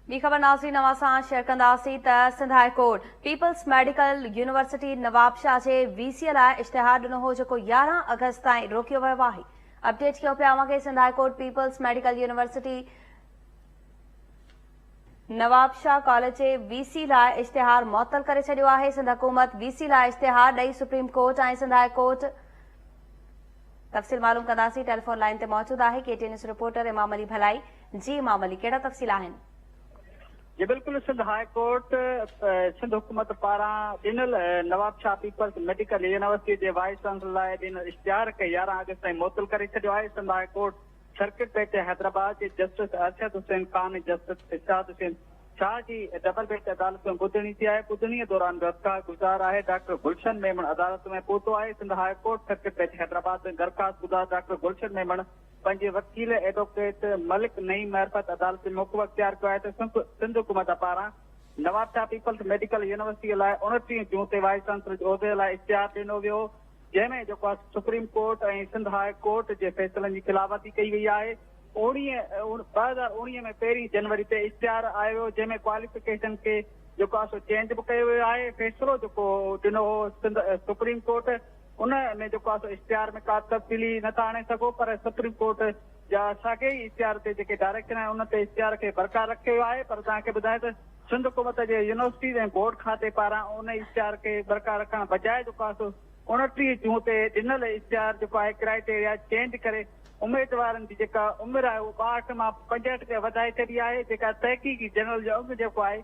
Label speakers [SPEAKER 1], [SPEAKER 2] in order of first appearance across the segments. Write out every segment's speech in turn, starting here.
[SPEAKER 1] ॿी ख़बर नाज़रीन नवां सां शेयर कंदासीं त Sindh high Court People's Medical University Nawabshah जे वीसीअ लाइ इश्तिहार ॾिनो हो जेको 11 अगस्त ताईं रोकियो वियो आहे। अपडेट कयो पिया आवां Sindh high Court People's Medical University Nawabshah College जे वीसी लाइ इश्तिहार मुअत्तल करे छॾियो आहे। सिंध हुकूमत वीसी लाइ इश्तिहार ॾेई सुप्रीम कोर्ट ऐं सिंध हाई कोर्ट तफ़सील मालूम कंदासीं। टेलीफोन लाइन ते मौजूद आहे केटीएन न्यूज़ रिपोर्टर इमाम अली भलाई। जी इमाम अली, कहिड़ा तफ़सील आहिनि?
[SPEAKER 2] जी बिल्कुल, सिंध हाई कोर्ट सिंध हुकूमत पारां ॾिनल नवाबशाह पीपल्स मेडिकल यूनिवर्सिटी जे वाइस चांसलर लाइ ॾिनल इश्तिहार खे 11 अगस्त ताईं मुअत्तल करे छॾियो आहे। Sindh high court circuit bench Hyderabad जे जस्टिस अरशद हुसैन खान जस्टिस इशाद हुसैन शाह जी डबल बेंच अदालत में ॿुधणी थी आहे। ॿुधणीअ दौरान दरख़्वास्त गुज़ार आहे डॉक्टर गुलशन मेमण अदालत में पहुतो आहे। Sindh high court circuit bench Hyderabad में दरख़्वास्त गुज़ार डॉक्टर गुलशन मेमण पंहिंजे वकील एडवोकेट मलिक नईम महरफत अदालत में मोक़िफ़ अख़्तियार कयो आहे त सिंध हुकूमत पारां नवाबशाह पीपल्स मेडिकल यूनिवर्सिटीअ लाइ 29 जून ते वाइस चांसलर जे उहिदे लाइ इश्तिहार ॾिनो वियो, जंहिंमें जेको आहे सुप्रीम कोर्ट ऐं सिंध हाई कोर्ट जे फ़ैसिलनि जी खिलाफ़ती कई वई आहे। 2019 में 1 जनवरी ते इश्तिहार आयो वियो, जंहिंमें क्वालिफिकेशन खे जेको आहे सो चेंज बि कयो वियो आहे। फ़ैसिलो जेको ॾिनो हो सुप्रीम कोर्ट, उन में जेको आहे सो इश्तिहार में का तब्दीली नथा आणे सघो, पर सुप्रीम कोर्ट जा साॻिए इश्तिहार ते जेके डायरेक्शन आहे उन ते इश्तिहार खे बरक़रार रखियो वियो आहे। पर तव्हांखे ॿुधाए त सिंध हुकूमत जे यूनिवर्सिटीज़ ऐं बोर्ड खाते पारां उन इश्तिहार खे बरक़रार रखण बजाए जेको आहे सो 29 जून ते ॾिनल इश्तिहार जेको आहे क्राइटेरिया चेंज करे उम्मीदवारनि जी जेका उमिरि आहे उहा 62 मां 65 ते वधाए छॾी आहे। जेका तहक़ीक़ी जनरल जो अघु जेको आहे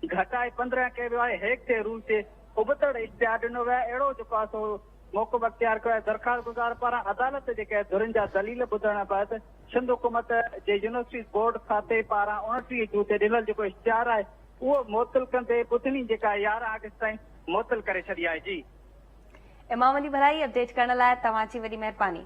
[SPEAKER 2] घटाए 15 कयो वियो आहे। हेक जे रूल ते उबतड़ इश्तिहार ॾिनो वियो आहे। अहिड़ो जेको आहे सो मोक़िफ़ अख़्तियार कयो आहे दरख़्वास्त गुज़ार पारां। अदालत जेके धुरनि जा दलील ॿुधण बैदि सिंध हुकूमत जे यूनिवर्सिटी बोर्ड खाते पारां 29 जून ते ॾिनल जेको इश्तिहार आहे उहो मुअत्तल कंदे ॿुधणी जेका 11 अगस्त ताईं मुअत्तल करे छॾी आहे। जी
[SPEAKER 1] इमाम अली भलाई, अपडेट करण लाइ तव्हांजी वॾी महिरबानी।